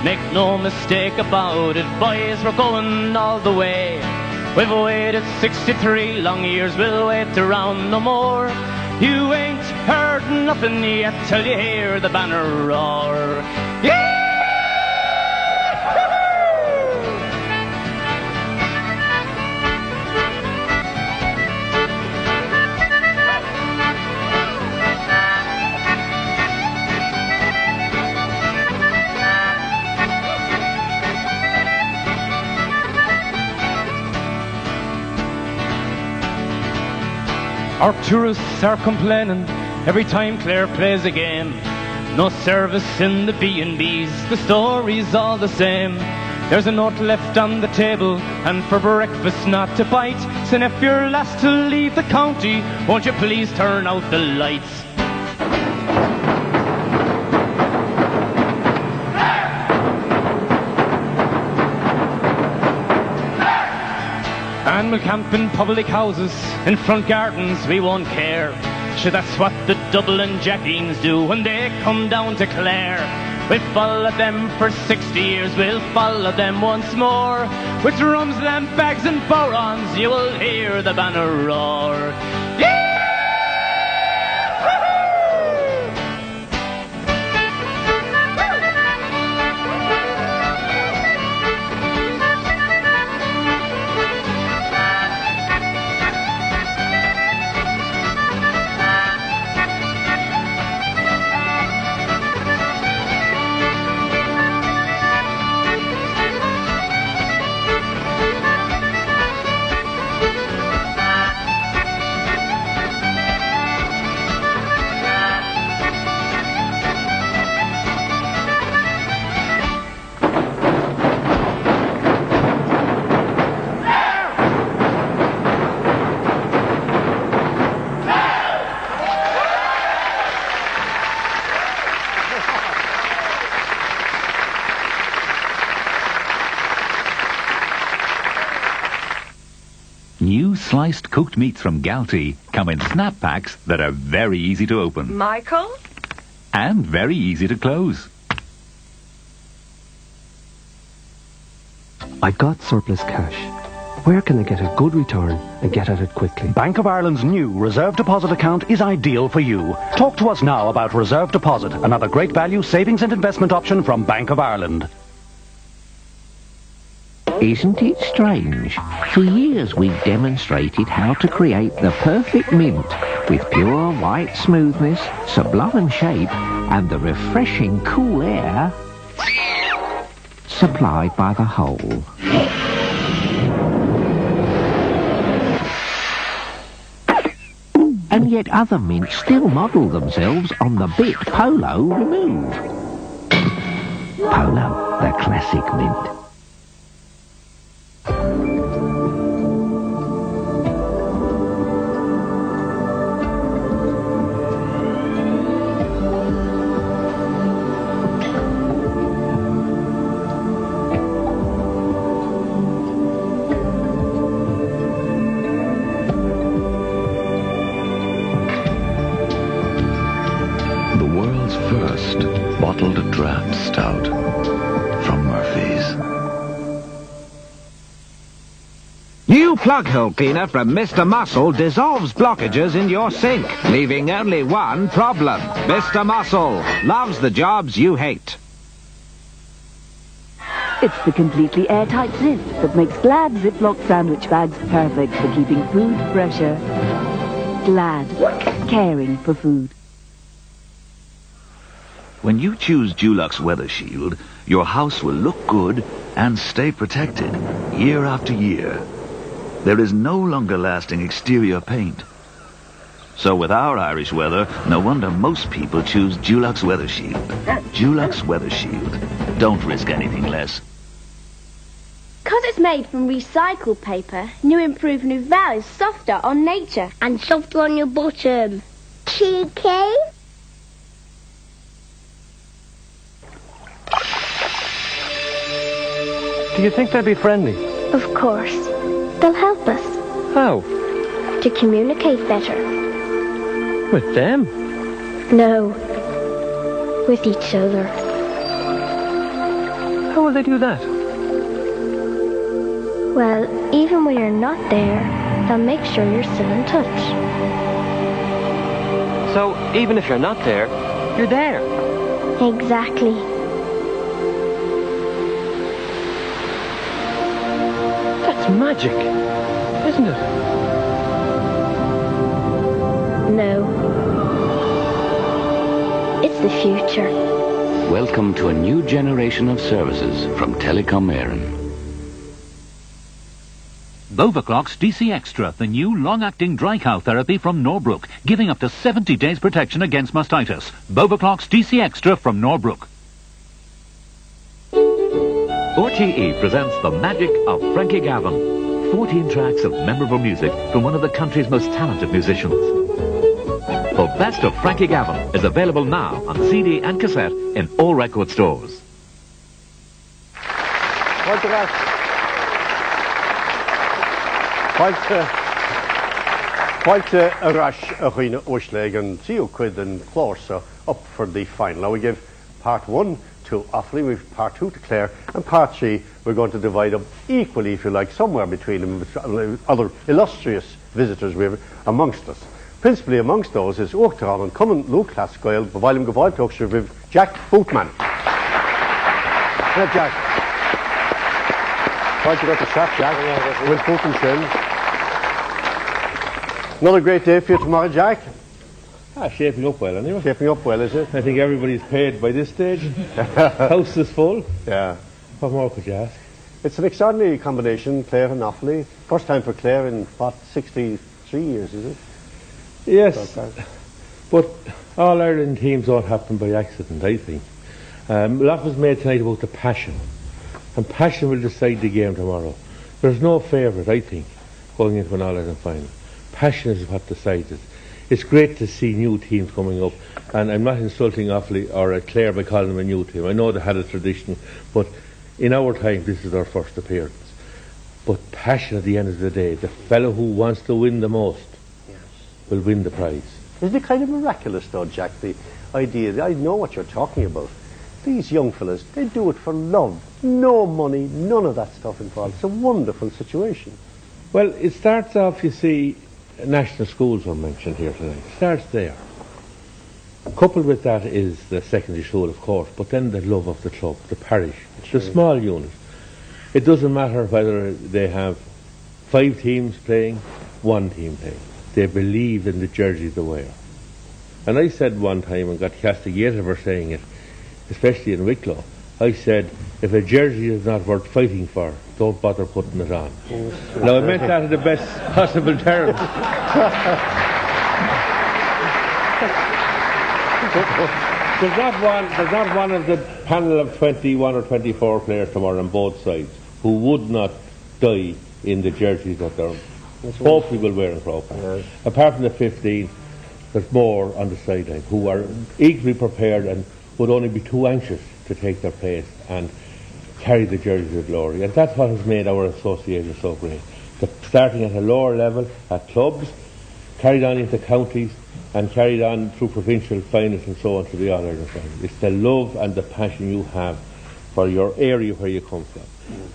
Make no mistake about it, boys, we're going all the way. We've waited 63 long years, we'll wait around no more. You ain't heard nothing yet till you hear the banner roar. Yeah! Our tourists are complaining every time Clare plays a game. No service in the B&Bs, the story's all the same. There's a note left on the table, and for breakfast not to bite. So if you're last to leave the county, won't you please turn out the lights? And we'll camp in public houses, in front gardens, we won't care. Sure, that's what the Dublin Jackeens do when they come down to Clare. We've followed them for 60 years, we'll follow them once more. With drums, lamp bags and borons, you will hear the banner roar. Yeah! New sliced cooked meats from Galty come in snap packs that are very easy to open. Michael? And very easy to close. I've got surplus cash. Where can I get a good return and get at it quickly? Bank of Ireland's new Reserve Deposit account is ideal for you. Talk to us now about Reserve Deposit, another great value savings and investment option from Bank of Ireland. Isn't it strange? For years we've demonstrated how to create the perfect mint with pure white smoothness, sublime shape and the refreshing cool air supplied by the whole. And yet other mints still model themselves on the bit Polo remove. Polo, the classic mint. First bottled draft stout from Murphy's. New plug hole cleaner from Mr. Muscle dissolves blockages in your sink, leaving only one problem. Mr. Muscle loves the jobs you hate. It's the completely airtight zip that makes Glad Ziploc sandwich bags perfect for keeping food fresher. Glad, caring for food. When you choose Dulux Weather Shield, your house will look good and stay protected year after year. There is no longer lasting exterior paint. So with our Irish weather, no wonder most people choose Dulux Weather Shield. Dulux Weather Shield. Don't risk anything less. Because it's made from recycled paper, new improved Nouvelle is softer on nature. And softer on your bottom. Cheeky? Do you think they'll be friendly? Of course. They'll help us. How? To communicate better. With them? No. With each other. How will they do that? Well, even when you're not there, they'll make sure you're still in touch. So, even if you're not there, you're there. Exactly. That's magic, isn't it? No. It's the future. Welcome to a new generation of services from Telecom Éireann. Bovaclox DC Extra, the new long-acting dry cow therapy from Norbrook, giving up to 70 days protection against mastitis. Bovaclox DC Extra from Norbrook. RTE presents the magic of Frankie Gavin. 14 tracks of memorable music from one of the country's most talented musicians. The best of Frankie Gavin is available now on CD and cassette in all record stores. Quite a rush a chuoine Uisleg and Tío Quid and Clorsa up for the final. Now we give part 1 to Offaly, we've part 2 to Clare, and part 3 we're going to divide up equally, if you like, somewhere between them, with other illustrious visitors we have amongst us. Principally amongst those is Uachtarán and Cumann Luke Lascoil, Bavailum Gavai Tuxer with Jack Bootman. Jack. Trying to get the shot, Jack. With Booten Shin. Another great day for you tomorrow, Jack. Shaping up well, anyway. Shaping up well, is it? I think everybody's paid by this stage. House is full. Yeah. What more could you ask? It's an extraordinary combination, Clare and Offaly. First time for Clare in, what, 63 years, is it? Yes. But all Ireland teams don't happen by accident, I think. A lot was made tonight about the passion. And passion will decide the game tomorrow. There's no favourite, I think, going into an All-Ireland final. Passion is what decides it. It's great to see new teams coming up, and I'm not insulting Offaly or Clare by calling them a new team. I know they had a tradition, but in our time this is our first appearance. But passion at the end of the day, the fellow who wants to win the most will win the prize. Isn't it kind of miraculous though, Jack, the idea that I know what you're talking about. These young fellas, they do it for love. No money, none of that stuff involved. It's a wonderful situation. Well, it starts off, you see, national schools were mentioned here tonight. It starts there. Coupled with that is the secondary school, of course, but then the love of the club, the parish, the small unit. It doesn't matter whether they have 5 teams playing, 1 team playing. They believe in the jersey they wear. And I said one time, and got castigated for saying it, especially in Wicklow, I said, if a jersey is not worth fighting for, don't bother putting it on. Now, I meant that in the best possible terms. There's not one of the panel of 21 or 24 players tomorrow on both sides who would not die in the jerseys that they're hopefully will wear in Crawford. Yes. Apart from the 15, there's more on the sideline who are equally prepared and would only be too anxious to take their place and carry the jerseys of glory. And that's what has made our association so great. Starting at a lower level, at clubs, carried on into counties, and carried on through provincial finals and so on to the All-Ireland final. It's the love and the passion you have for your area where you come from.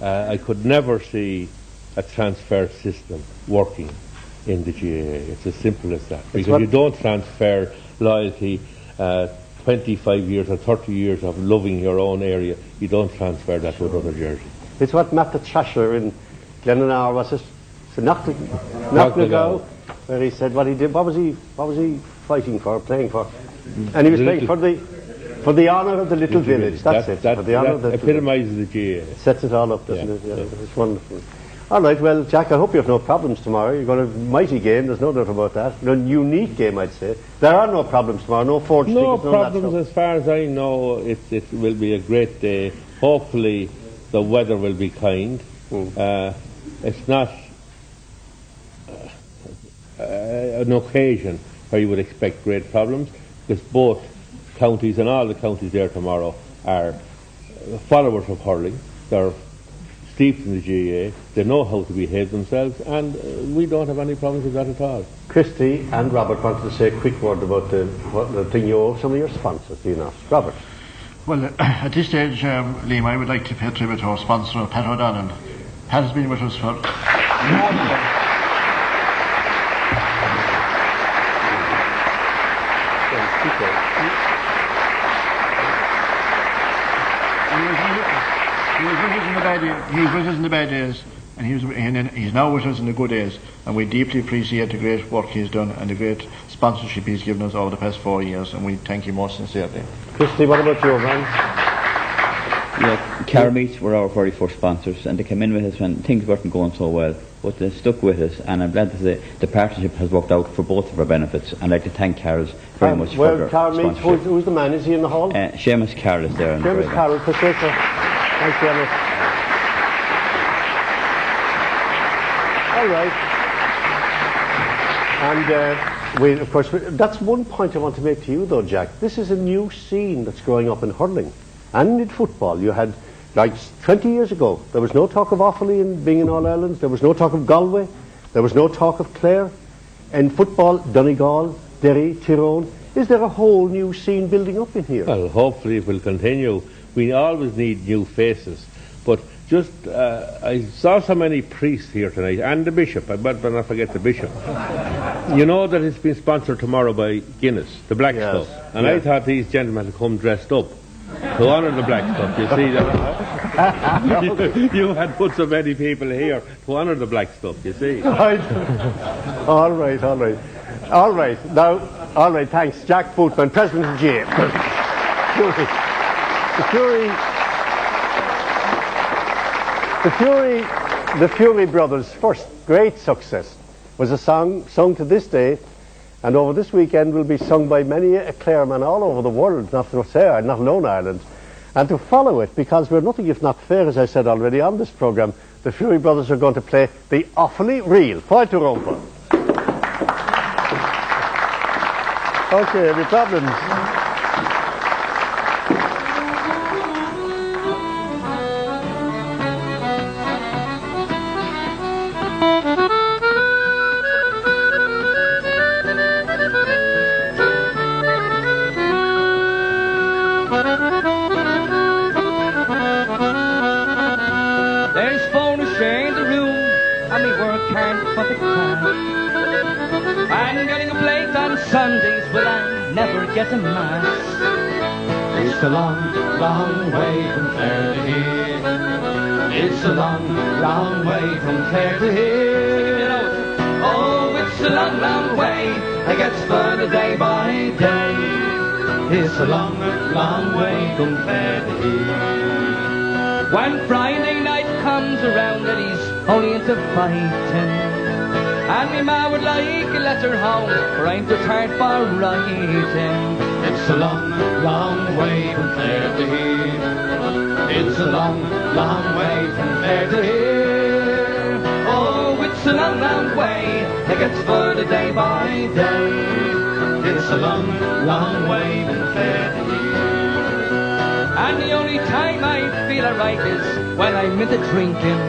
I could never see a transfer system working in the GAA. It's as simple as that. Because you don't transfer loyalty, 25 years or 30 years of loving your own area, you don't transfer that to another jersey. It's what Matt the Trasher in Glenannar, was it? So Knocknagow, where he said what he did. What was he fighting for, playing for? And he was playing for the honour of the little village. That's it. For the honour of the epitomises the GAA. It sets it all up, doesn't it? Yeah. It's wonderful. All right, well, Jack, I hope you have no problems tomorrow. You're going to have a mighty game, there's no doubt about that. A unique game, I'd say. There are no problems tomorrow, no forged tickets, no problems as far as I know. It will be a great day. Hopefully the weather will be kind. It's not an occasion where you would expect great problems, because both counties and all the counties there tomorrow are followers of hurling. They're steeped in the GAA, they know how to behave themselves, and we don't have any problems with that at all. Christy and Robert wanted to say a quick word about the thing you owe some of your sponsors, do you not? Robert. Well, at this stage, Liam, I would like to pay tribute to our sponsor, Pat O'Donnell. Pat has been with us for... He was with us in the bad days, and he's now with us in the good days, and we deeply appreciate the great work he's done and the great sponsorship he's given us over the past 4 years, and we thank you most sincerely. Christy, what about you, man? Yeah, Carmeet were our very first sponsors, and they came in with us when things weren't going so well, but they stuck with us, and I'm glad to say the partnership has worked out for both of our benefits. I'd like to thank Carol's very much for their Carmeet, sponsorship. who's the man? Is he in the hall? Seamus Carroll is there. Seamus Carroll, Professor. Thanks, Seamus. All right. And of course, that's one point I want to make to you, though, Jack. This is a new scene that's growing up in hurling and in football. You had, like 20 years ago, there was no talk of Offaly and being in All-Irelands. There was no talk of Galway. There was no talk of Clare. In football, Donegal, Derry, Tyrone. Is there a whole new scene building up in here? Well, hopefully it will continue. We always need new faces. But just, I saw so many priests here tonight, and the bishop. I better not forget the bishop. You know that it's been sponsored tomorrow by Guinness, the black stuff. And I thought these gentlemen had come dressed up to honour the black stuff. You see that? you had put so many people here to honour the black stuff, you see. All right. Now, all right, thanks. Jack Footman, President of GA. The Fury Brothers' first great success was a song sung to this day, and over this weekend will be sung by many a Clare man all over the world, not alone Ireland. And to follow it, because we're nothing if not fair, as I said already on this programme, the Fury Brothers are going to play the Offaly Reel. Forte Rompa. Okay, any problems? Get a mass. It's a long, long way from Clare to here. It's a long, long way from Clare to here. Oh, it's a long, long way. It gets further day by day. It's a long, long way from Clare to here. When Friday night comes around and he's only into fighting, and me ma would like a letter home, for I'm too tired for writing. It's a long, long way from Clare to here. It's a long, long way from Clare to here. Oh, it's a long, long way. It gets further day by day. It's a long, long way from Clare to here. And the only time I feel alright is when I'm into drinking.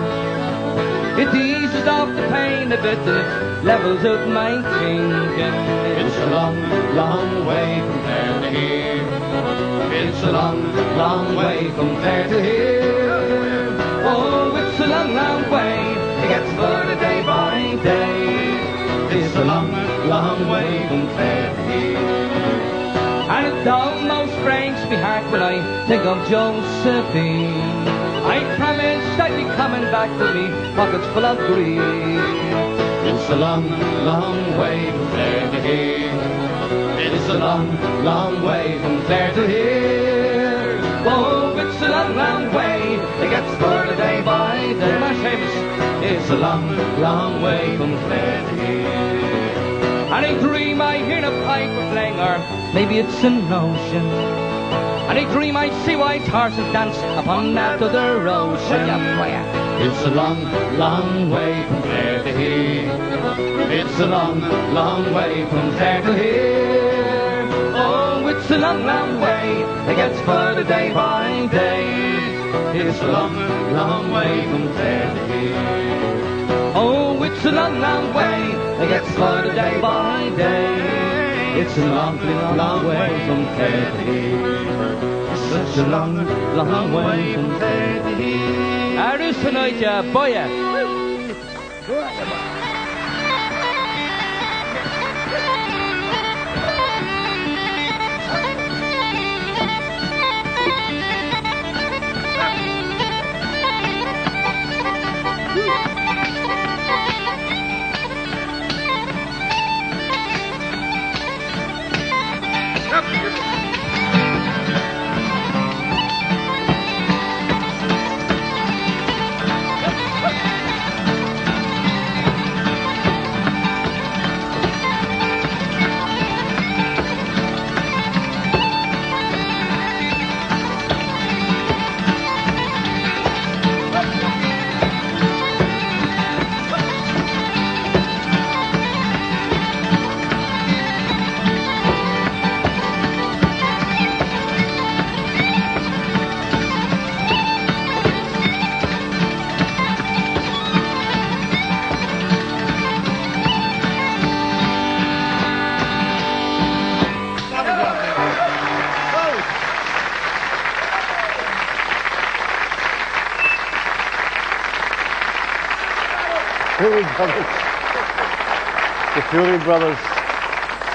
It eases off the pain a bit and it levels up my thinking. It's a long, long way from Clare to here. It's a long, long way from Clare to here. Oh, it's a long, long way. It gets further day by day. It's a long, long way from Clare to here. And it almost breaks me heart when I think of Josephine. I promised I'd be coming back with me pockets full of grief. It's a long, long way from Clare to here. It's a long, long way from Clare to here. Oh, it's a long, long way. It gets further day by day. My Seamus, it's a long, long way from Clare to here. And I dream I hear a piper playing, or maybe it's an ocean. And I dream I'd see white horses dance upon that other ocean. It's a long, long way from Clare to here. It's a long, long way from Clare to here. Oh, it's a long, long way. It gets further day by day. It's a long, long way from Clare to here. Oh, it's a long, long way. It gets further day by day. It's a long, long way from Clare to here. Such a long, long way from Clare to here. Arus tonight, yeah, boy,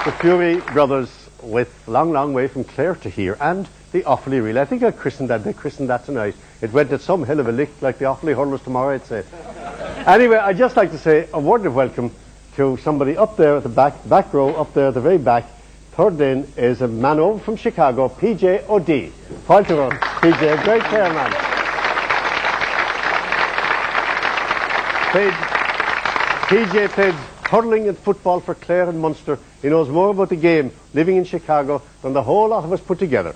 The Fury Brothers with Long, Long Way from Clare to Here, and the Offaly Relay. I think they christened that tonight. It went at some hell of a lick, like the Offaly hurlers tomorrow, I'd say. Anyway, I'd just like to say a word of welcome to somebody up there at the back row, up there at the very back. Third in is a man over from Chicago, PJ O'D. Point to us, PJ, great player, man. PJ played hurling and football for Clare and Munster. He knows more about the game living in Chicago than the whole lot of us put together.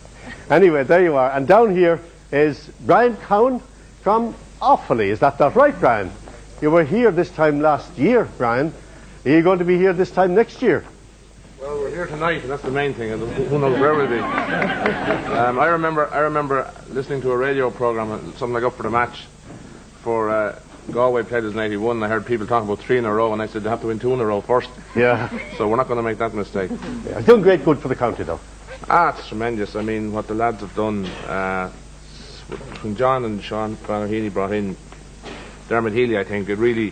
Anyway, there you are. And down here is Brian Cowan from Offaly. Is that not right, Brian? You were here this time last year, Brian. Are you going to be here this time next year? Well, we're here tonight, and that's the main thing. And who knows where we'll be. I remember listening to a radio program, something like Up for the Match, for Galway played us in '81. And I heard people talking about 3 in a row, and I said they have to win 2 in a row first. Yeah. So we're not going to make that mistake. Yeah, doing great good for the county, though. It's tremendous. I mean, what the lads have done, when John and Sean Healy brought in Dermot Healy, I think it really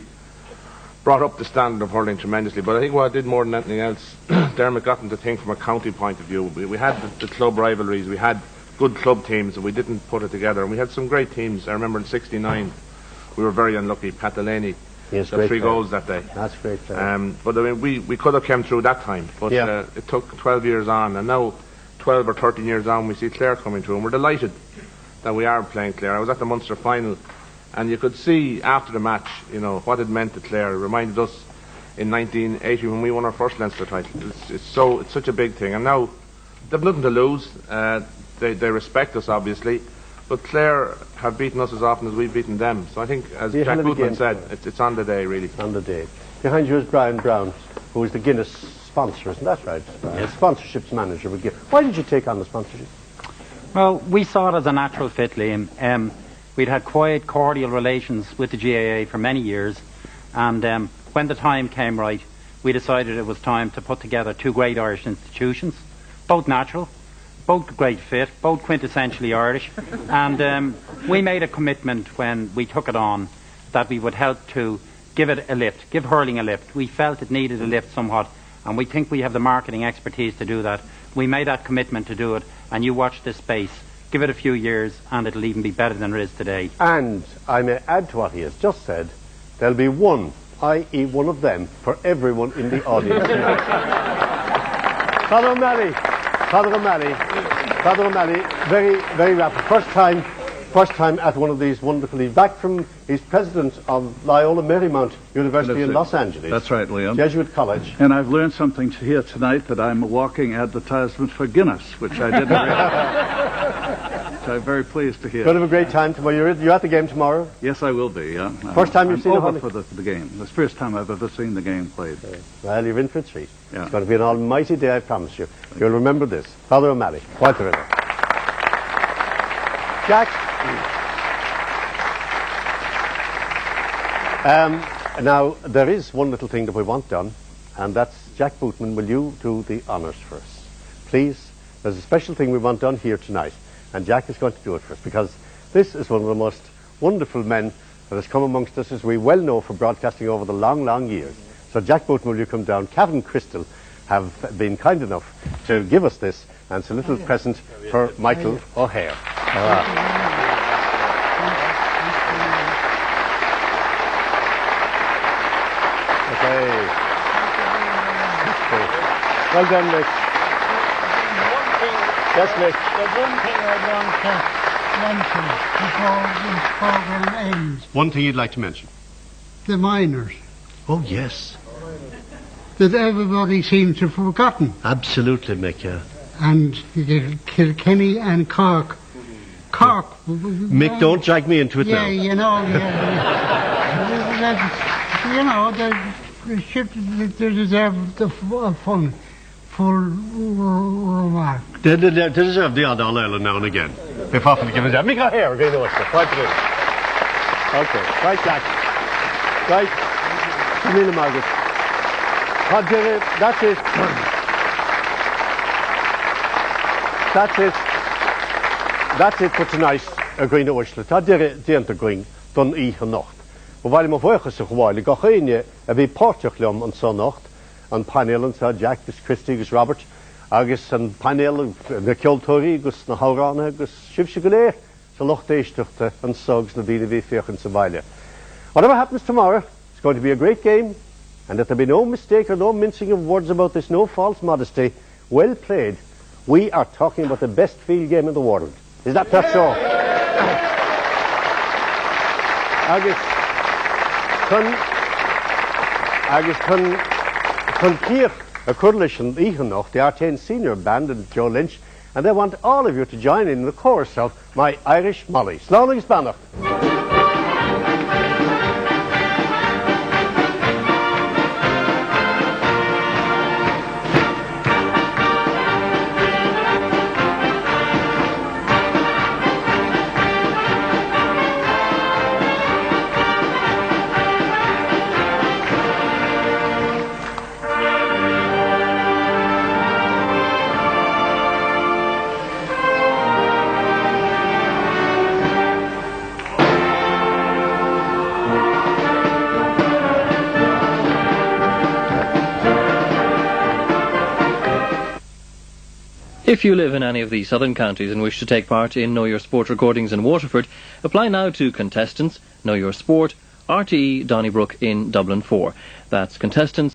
brought up the standard of hurling tremendously. But I think what it did more than anything else, Dermot got them to think from a county point of view. We had the club rivalries, we had good club teams, and we didn't put it together. And we had some great teams. I remember in '69, we were very unlucky. Pat Delaney got 3 goals that day. That's great. But I mean, we could have come through that time, but it took 12 years on, and now 12 or 13 years on, we see Clare coming through, and we're delighted that we are playing Clare. I was at the Munster final, and you could see after the match, you know, what it meant to Clare. It reminded us in 1980 when we won our first Leinster title. It's such a big thing, and now they've nothing to lose. They respect us, obviously, but Clare have beaten us as often as we've beaten them. So I think, as Jack Bootman said, it's on the day, really. On the day. Behind you is Brian Brown, who is the Guinness sponsor, isn't that right? Yes. Sponsorships manager with Guinness. Why did you take on the sponsorship? Well, we saw it as a natural fit, Liam. We'd had quiet, cordial relations with the GAA for many years, and when the time came right, we decided it was time to put together 2 great Irish institutions, both natural, both great fit, both quintessentially Irish, and we made a commitment when we took it on that we would help to give it a lift, give hurling a lift. We felt it needed a lift somewhat, and we think we have the marketing expertise to do that. We made that commitment to do it, and you watch this space. Give it a few years, and it'll even be better than it is today. And I may add to what he has just said, there'll be one, i.e. one of them, for everyone in the audience. Father O'Malley, very, very rapid. First time at one of these wonderfully, back from, he's president of Loyola Marymount University in Los Angeles. That's right, Liam. Jesuit College. And I've learned something here tonight, that I'm a walking advertisement for Guinness, which I didn't realize. which I'm very pleased to hear. Going to have a great time tomorrow. You're at the game tomorrow? Yes, I will be, yeah. First time you've seen over it? for the game. It's the first time I've ever seen the game played. Well, you're in for a treat. Yeah. It's going to be an almighty day, I promise you. You'll remember this. Father O'Malley, while they're in it. Jack. Now, there is one little thing that we want done, and that's, Jack Bootman, will you do the honours for us? Please, there's a special thing we want done here tonight, and Jack is going to do it for us, because this is one of the most wonderful men that has come amongst us, as we well know, for broadcasting over the long, long years. So, Jack Bootman, will you come down? Cavan and Crystal have been kind enough to give us this, and it's a little present for Michael O'Hare. Okay. Well done, Nick. Yes, Nick. There's one thing I'd want to mention before this program ends. One thing you'd like to mention? The miners. Oh, yes. That everybody seems to have forgotten. Absolutely, Mick, yeah. And Kilkenny and Cork. Cork. Mick, don't drag me into it now. Yeah, you know, you know, they deserve the full remark. They deserve the odd All-Ireland now and again. They've often given that. Mick O'Hare, going to watch that. Right through. Okay, right, Jack. Right. Camilla Margaret. That's it. That's it for tonight. Going to watch the Tadire going done Nacht. While my voice a while, I got in a bit Portugal on Sonnacht, and Panel and Jack, this Christy, this Robert, Agus and Panel, the Kiltori, Gus Naharana, Gus Shivshigale, so Loch Deistuchte, and Sogs, the DDV and Savalia. Whatever happens tomorrow, it's going to be a great game, and that there be no mistake or no mincing of words about this, no false modesty. Well played. We are talking about the best field game in the world. Is that so? Agus can Keir a coalition Ichanoch, the RTE senior band and Joe Lynch, and they want all of you to join in the chorus of My Irish Molly. Slán Spanish. If you live in any of the southern counties and wish to take part in Know Your Sport recordings in Waterford, apply now to Contestants, Know Your Sport, RTE Donnybrook in Dublin 4. That's Contestants